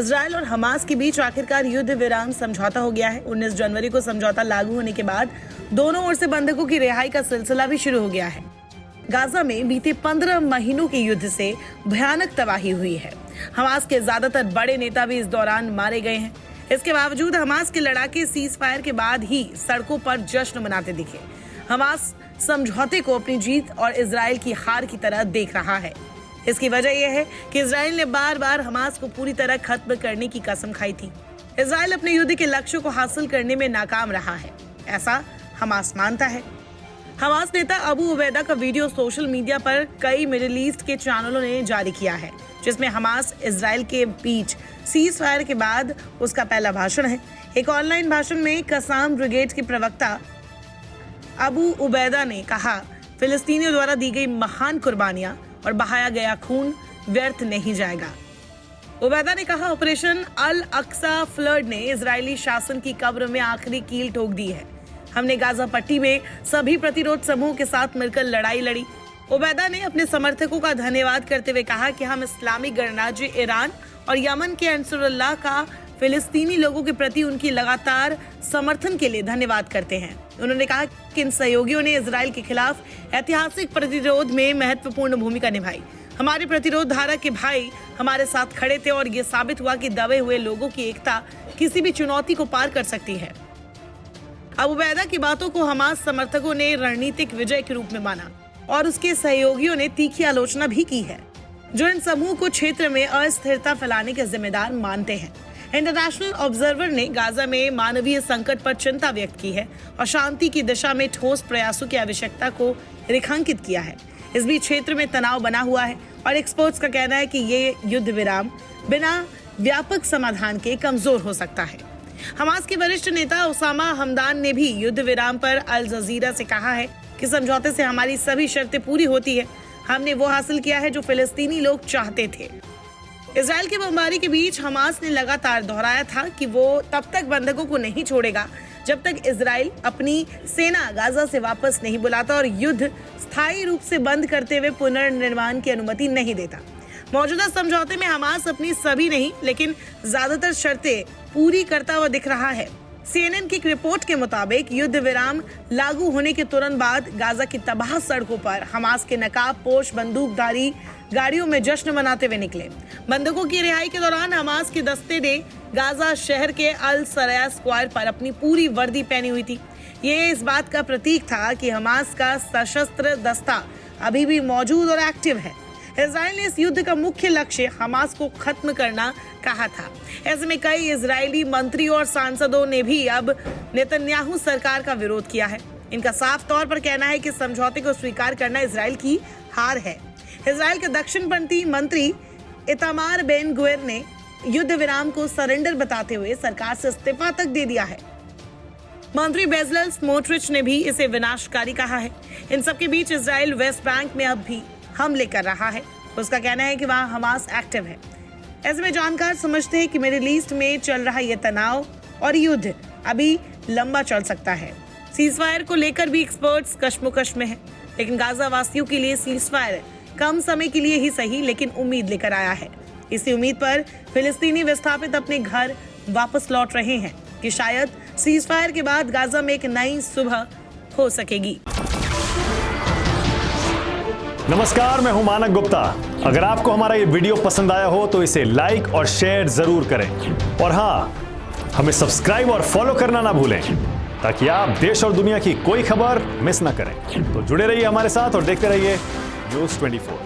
Israel और Hamas के बीच आखिरकार युद्ध विराम समझौता हो गया है। 19 जनवरी को समझौता लागू होने के बाद दोनों ओर से बंधकों की रिहाई का सिलसिला भी शुरू हो गया है। गाजा में बीते 15 महीनों के युद्ध से भयानक तबाही हुई है। हमास के ज्यादातर बड़े नेता भी इस दौरान मारे गए हैं। इसके बावजूद हमास के लड़ाके सीज फायर के बाद ही सड़कों पर जश्न मनाते दिखे। हमास समझौते को अपनी जीत और इजराइल की हार की तरह देख रहा है। इसकी वजह यह है कि इजराइल ने बार बार हमास को पूरी तरह खत्म करने की कसम खाई थी। इजराइल अपने युद्ध के लक्ष्य को हासिल करने में नाकाम रहा है, ऐसा हमास मानता है। हमास नेता अबू उबैदा का वीडियो सोशल मीडिया पर कई मिडिल ईस्ट के चैनलों ने जारी किया है, जिसमें हमास इजराइल के बीच सीज फायर के बाद उसका पहला भाषण है। एक ऑनलाइन भाषण में कसाम ब्रिगेड के प्रवक्ता अबू उबैदा ने कहा, फिलिस्तीनियों द्वारा दी गई महान कुर्बानियां और बहाया गया खून व्यर्थ नहीं जाएगा। उबैदा ने कहा, ऑपरेशन अल अक्सा फ्लड ने इजरायली शासन की कब्र में आखिरी कील ठोक दी है। हमने गाजा पट्टी में सभी प्रतिरोध समूहों के साथ मिलकर लड़ाई लड़ी। उबैदा ने अपने समर्थकों का धन्यवाद करते हुए कहा कि हम इस्लामी गणराज्य ईरान और यमन के अंसुरुल्लाह का फिलिस्तीनी लोगों के प्रति उनकी लगातार समर्थन के लिए धन्यवाद करते हैं। उन्होंने कहा कि इन सहयोगियों ने इजराइल के खिलाफ ऐतिहासिक प्रतिरोध में महत्वपूर्ण भूमिका निभाई। हमारे प्रतिरोध धारा के भाई हमारे साथ खड़े थे और ये साबित हुआ कि दबे हुए लोगों की एकता किसी भी चुनौती को पार कर सकती है। अबू उबैदा की बातों को हमास समर्थकों ने रणनीतिक विजय के रूप में माना और उसके सहयोगियों ने तीखी आलोचना भी की है, जो इन समूह को क्षेत्र में अस्थिरता फैलाने के जिम्मेदार मानते हैं। इंटरनेशनल ऑब्जर्वर ने गाजा में मानवीय संकट पर चिंता व्यक्त की है और शांति की दिशा में ठोस प्रयासों की आवश्यकता को रेखांकित किया है। इस बीच क्षेत्र में तनाव बना हुआ है और एक्सपर्ट्स का कहना है कि ये युद्ध विराम बिना व्यापक समाधान के कमजोर हो सकता है। हमास के वरिष्ठ नेता उसामा हमदान ने भी युद्ध विराम पर अल जजीरा से कहा है कि समझौते से हमारी सभी शर्तें पूरी होती है। हमने वो हासिल किया है जो फिलिस्तीनी लोग चाहते थे। इजराइल की बमबारी के बीच हमास ने लगातार दोहराया था कि वो तब तक बंधकों को नहीं छोड़ेगा जब तक इजराइल अपनी सेना गाजा से वापस नहीं बुलाता और युद्ध स्थायी रूप से बंद करते हुए पुनर्निर्माण की अनुमति नहीं देता। मौजूदा समझौते में हमास अपनी सभी नहीं लेकिन ज्यादातर शर्तें पूरी करता हुआ दिख रहा है। CNN की एक रिपोर्ट के मुताबिक युद्ध विराम लागू होने के तुरंत बाद गाजा की तबाह सड़कों पर हमास के नकाबपोश बंदूकधारी गाड़ियों में जश्न मनाते हुए निकले। बंधकों की रिहाई के दौरान हमास के दस्ते ने गाजा शहर के अल सराया स्क्वायर पर अपनी पूरी वर्दी पहनी हुई थी। ये इस बात का प्रतीक था कि हमास का सशस्त्र दस्ता अभी भी मौजूद और एक्टिव है। इजराइल ने इस युद्ध का मुख्य लक्ष्य हमास को खत्म करना कहा था। ऐसे में कई इजरायली मंत्री और सांसदों ने भी अब नेतन्याहू सरकार का विरोध किया है। इनका साफ तौर पर कहना है कि समझौते को स्वीकार करना इजराइल की हार है। इजराइल के दक्षिणपंथी मंत्री इतामार बेन गुवेर ने युद्ध विराम को सरेंडर बताते हुए सरकार से इस्तीफा तक दे दिया है। मंत्री बेजलेल स्मोट्रिच ने भी इसे विनाशकारी कहा है। इन सबके बीच इजराइल वेस्ट बैंक में अब भी हमले कर रहा है। उसका कहना है कि वहां हमास एक्टिव है। ऐसे में जानकार समझते हैं कि मिडिल ईस्ट में चल रहा ये तनाव और युद्ध अभी लंबा चल सकता है। सीजफायर को लेकर भी एक्सपर्ट्स कश्मोकश में हैं, लेकिन गाजा वासियों के लिए सीजफायर कम समय के लिए ही सही लेकिन उम्मीद लेकर आया है। इसी उम्मीद पर फिलिस्तीनी विस्थापित अपने घर वापस लौट रहे हैं कि शायद सीजफायर के बाद गाजा में एक नई सुबह हो सकेगी। नमस्कार, मैं हूं मानक गुप्ता। अगर आपको हमारा ये वीडियो पसंद आया हो तो इसे लाइक और शेयर जरूर करें और हाँ, हमें सब्सक्राइब और फॉलो करना ना भूलें ताकि आप देश और दुनिया की कोई खबर मिस ना करें। तो जुड़े रहिए हमारे साथ और देखते रहिए न्यूज़ 24।